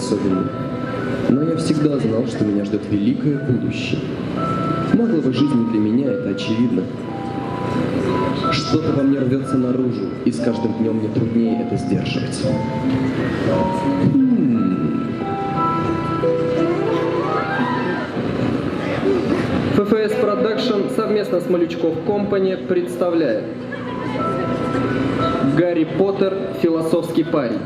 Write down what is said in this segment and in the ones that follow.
особенный. Но я всегда знал, что меня ждет великое будущее. Маглова жизнь для меня — это очевидно. Что-то во мне рвется наружу, и с каждым днем мне труднее это сдерживать. ФФС Продакшн совместно с Малючков Компани представляет Гарри Поттер «Философский парень».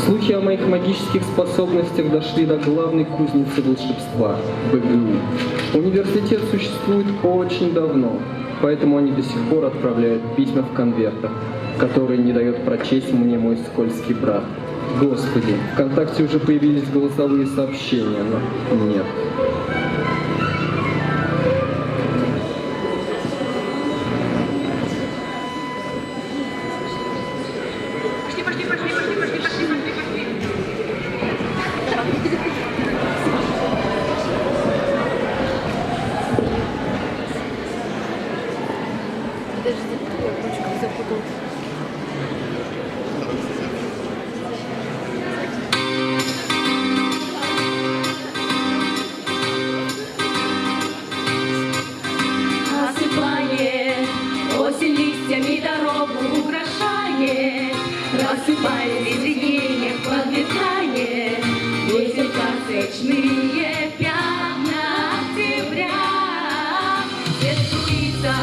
Слухи о моих магических способностях дошли до главной кузницы волшебства – БГУ. Университет существует очень давно, поэтому они до сих пор отправляют письма в конвертах, которые не дает прочесть мне мой скользкий брат. Господи, ВКонтакте уже появились голосовые сообщения, но нет. Рассыпая видение, подметание, ветер красочные пятна октября. Свет струится,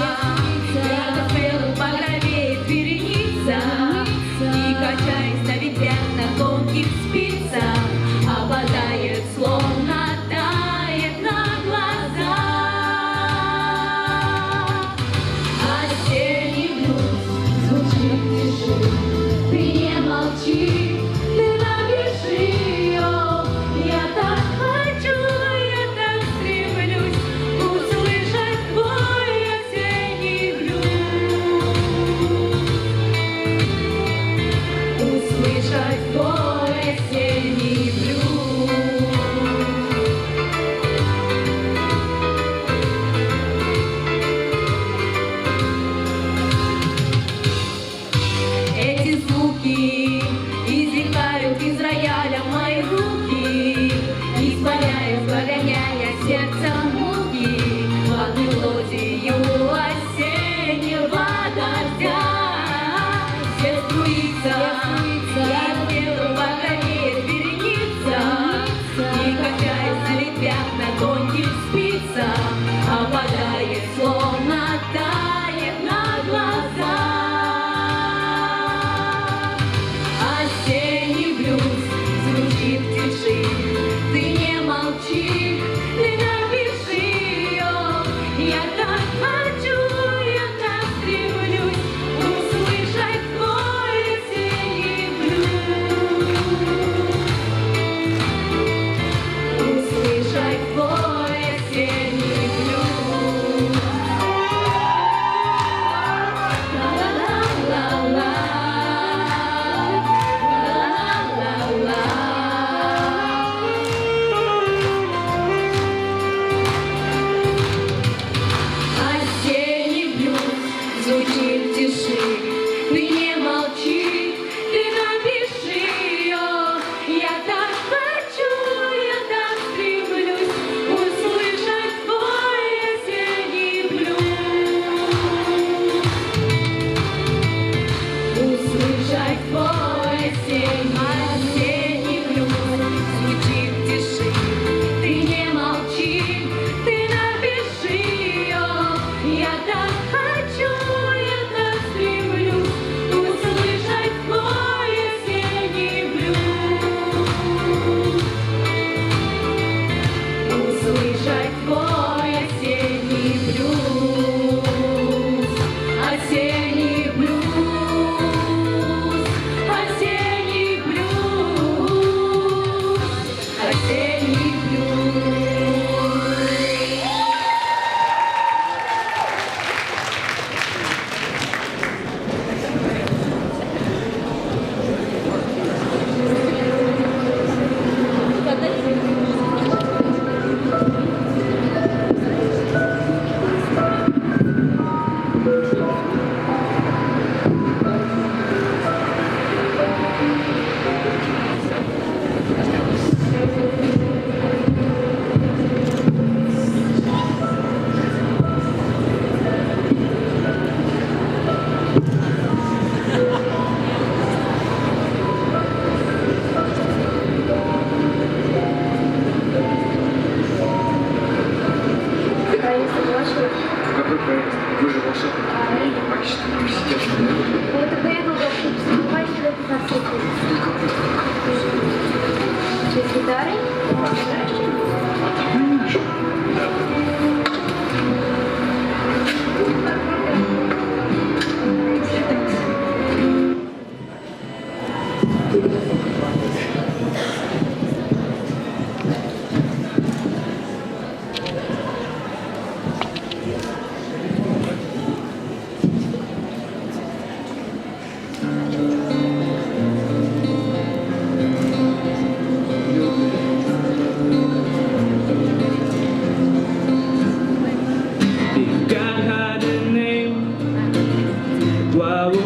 рядом белым багровеет вереница, и, качаясь на ветвях на тонких спицах, опадает, словно тает на глаза. Осенний блюз звучит в тиши. Ты не молчи, ты напиши, я так хочу, я так стремлюсь услышать твой осенний блюз, услышать твой осенний блюз. Эти звуки извлекают из рояля мои руки, испаряя, прогоняя сердце муки под мелодию осеннего дождя. Свет струится, рядом белым багровеет вереница, и, качаясь на ветвях на тонких спицах, опадает, словно тает на глаза. Осенний блюз звучит в тиши. Ты не молчи, ты напиши, я так хочу, я так стремлюсь услышать твой осенний блюз, услышать твой осенний блюз. Ла-ла-ла-ла-ла. Осенний блюз звучит в тиши. Ты не молчи, ты напиши, я так хочу, я так стремлюсь услышать твой осенний блюз, услышать твой осенний блюз звучит в тиши. Ты не молчи, ты напиши, я так хочу, я так стремлюсь услышать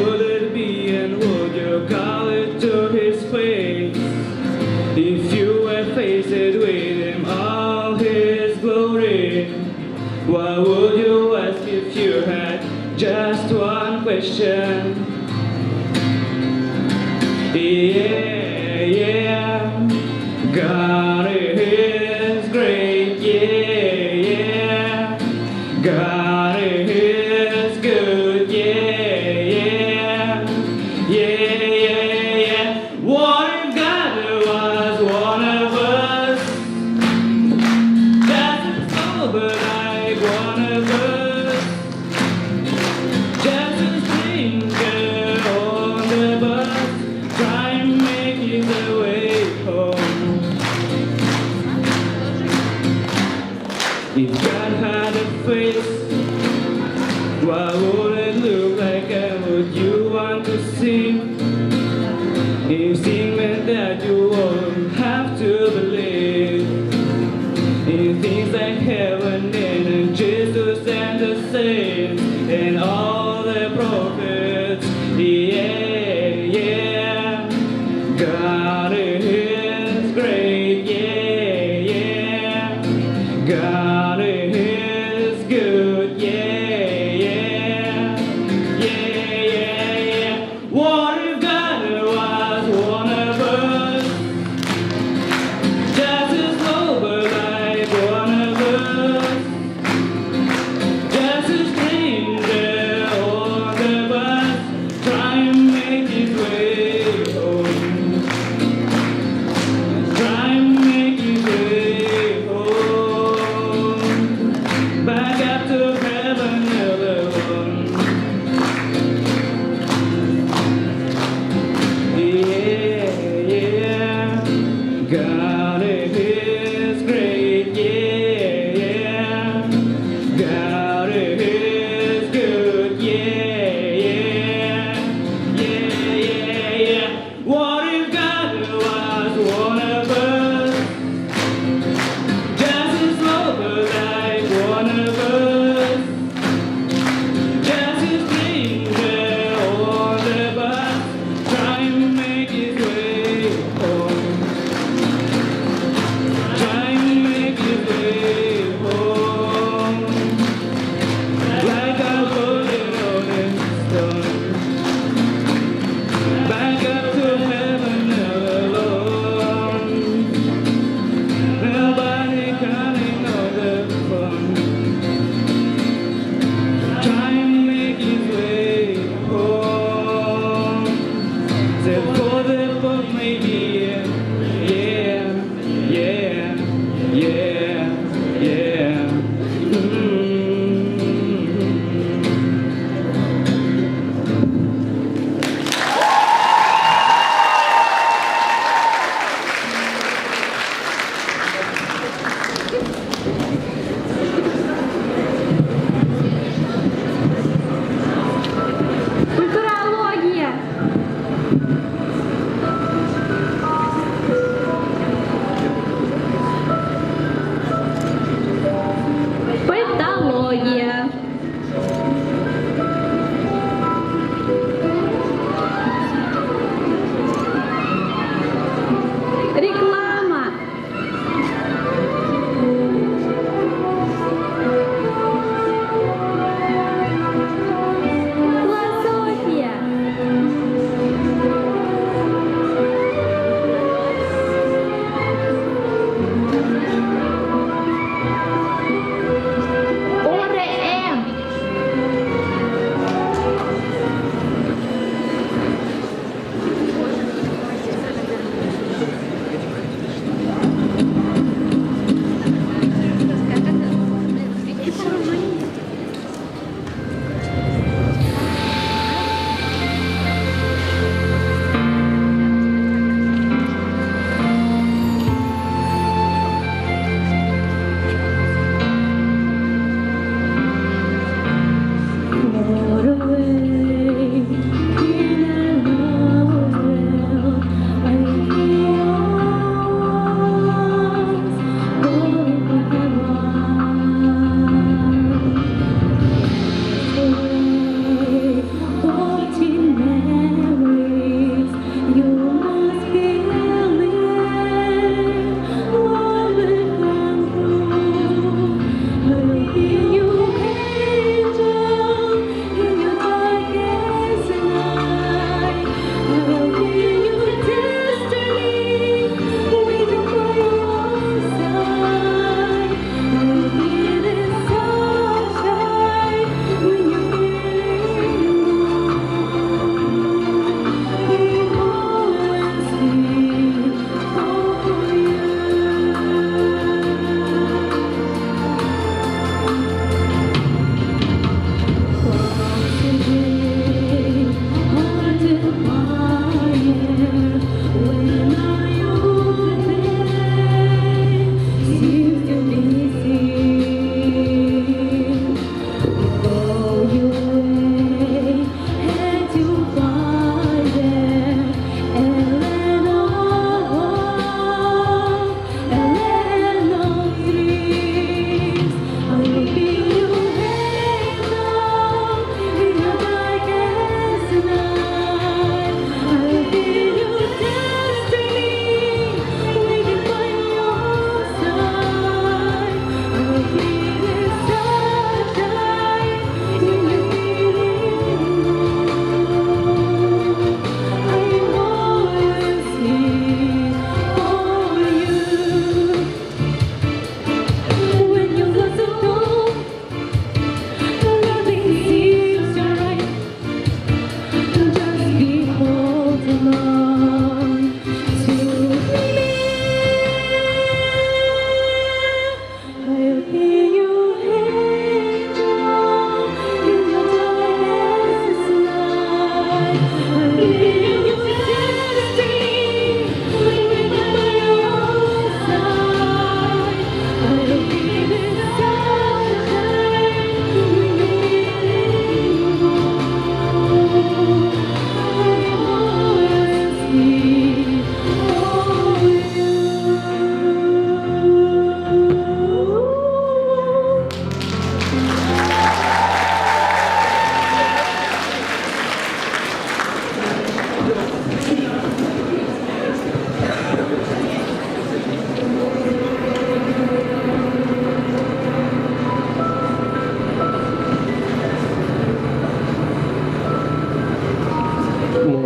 would it be and would you call it to his face? If you were faced with him all his glory, what would you ask if you had just one question? Yeah, yeah, God is great, yeah, yeah, God is good, yeah, yeah, yeah, yeah, yeah. What if God was one of us? Doesn't sober like one of us. Just a stranger on the bus, trying to make his way home. If God had a face, what would it look like and would you want to see? If sin meant that you won't have to believe in things like heaven and Jesus and the saints and all the prophets, yeah, yeah, God is great, yeah, yeah, God is good, yeah, yeah, yeah, yeah, yeah. What if God was one of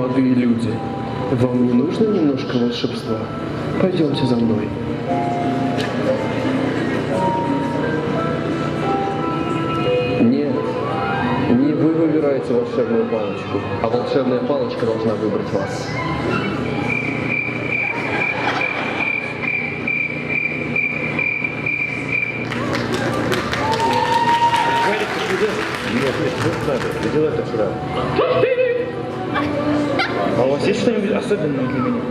молодые люди, вам не нужно немножко волшебства? Пойдемте за мной. Нет, не вы выбираете волшебную палочку, а волшебная палочка должна выбрать вас. Надо, делай это сюда. А у вас есть что-нибудь особенное для меня?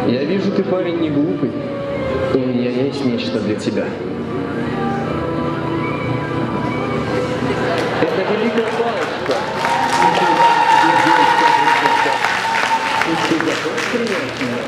Я вижу, ты парень не глупый, и у меня есть нечто для тебя. Это великая палочка. Ты готов принять меня?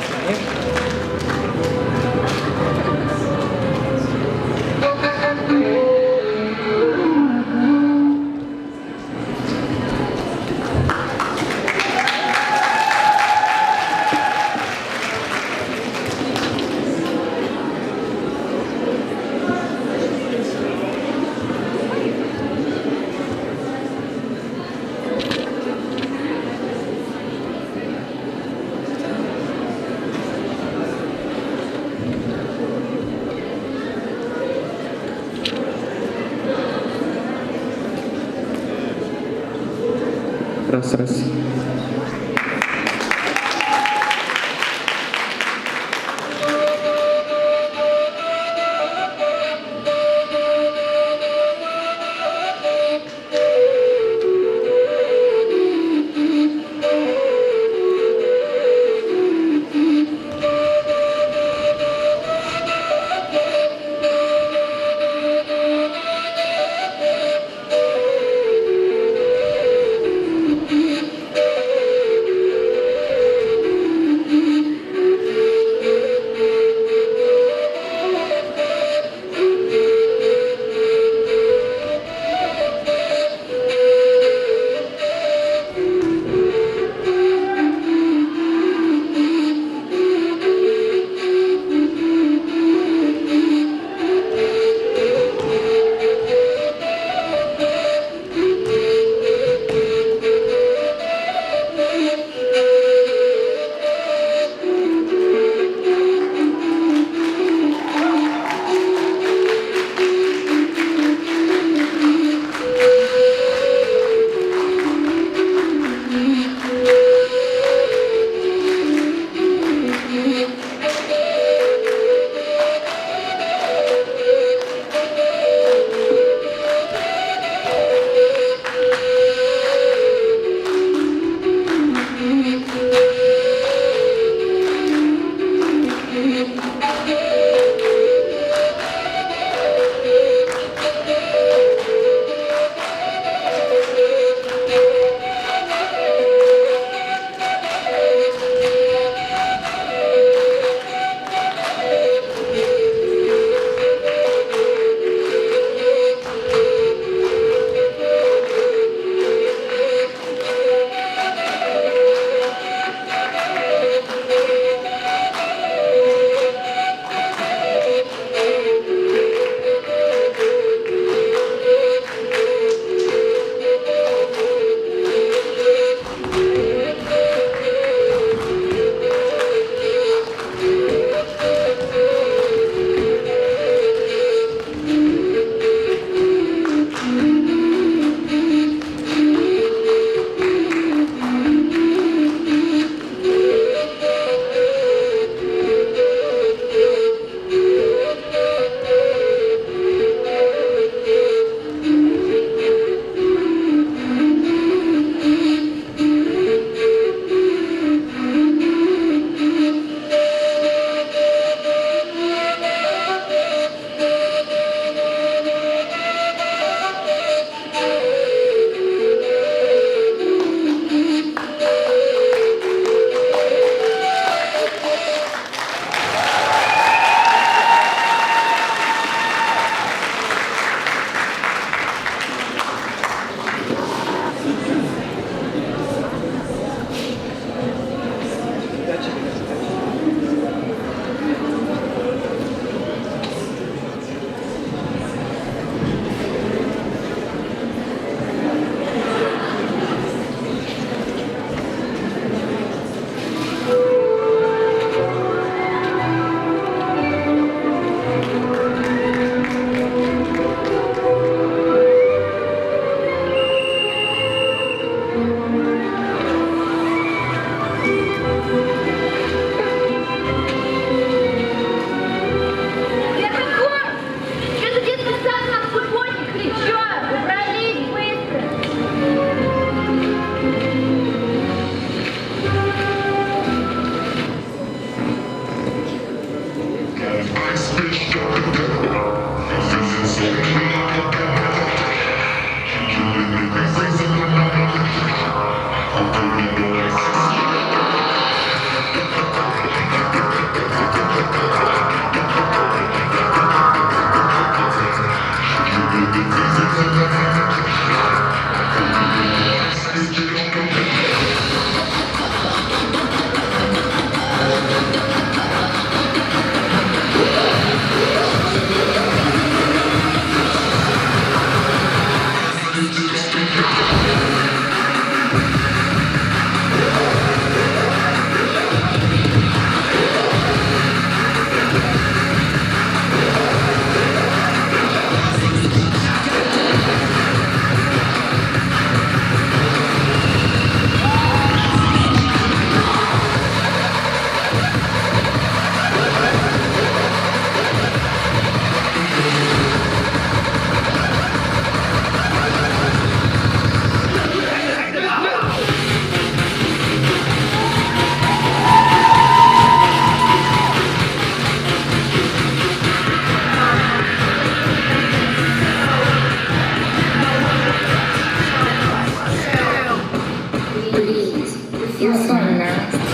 Раз. You're so nice.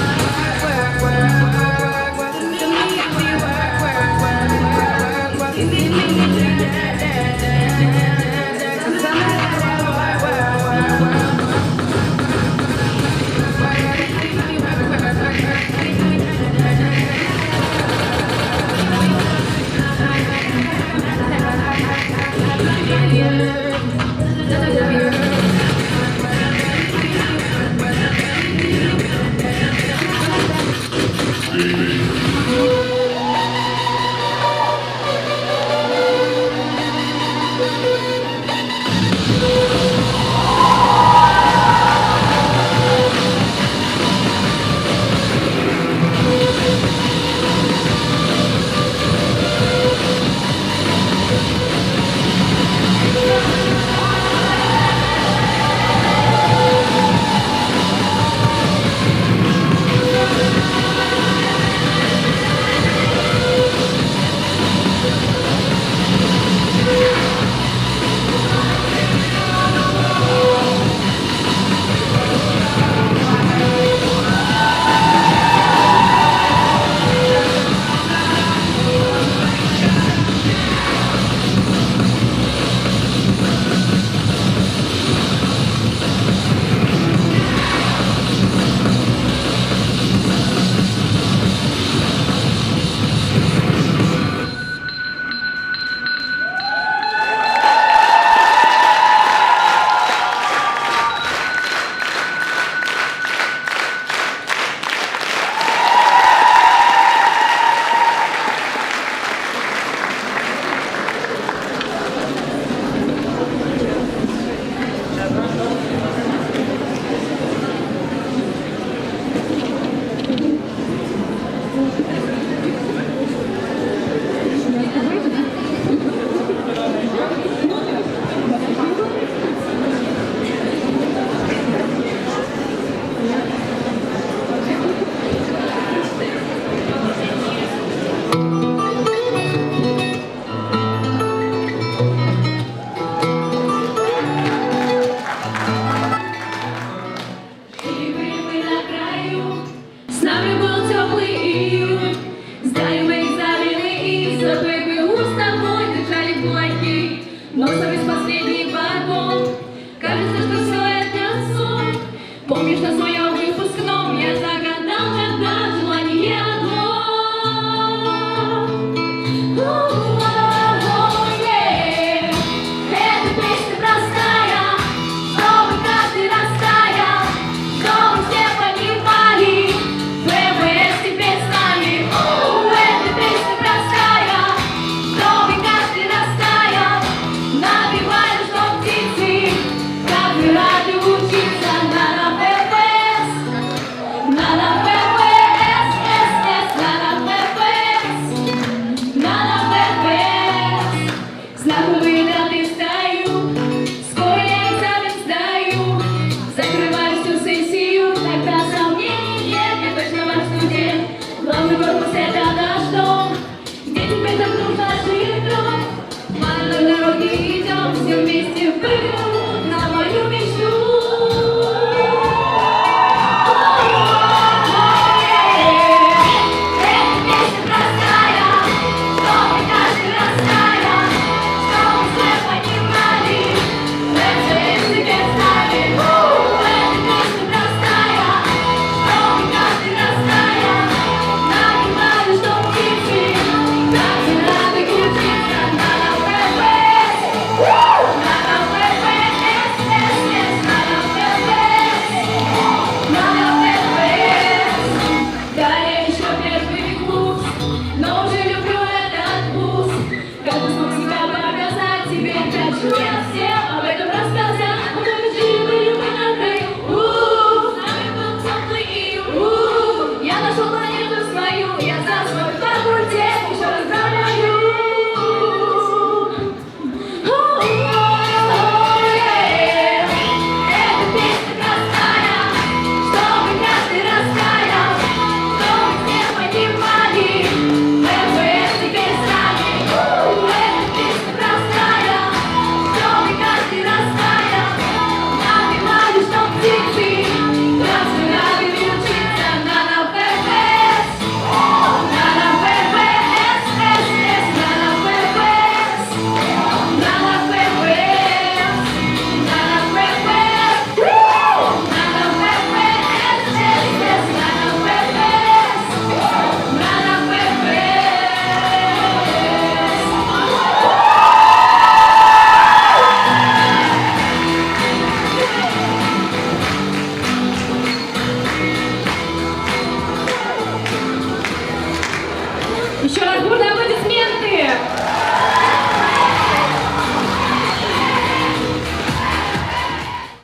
Учиться на ПП. бурные аплодисменты!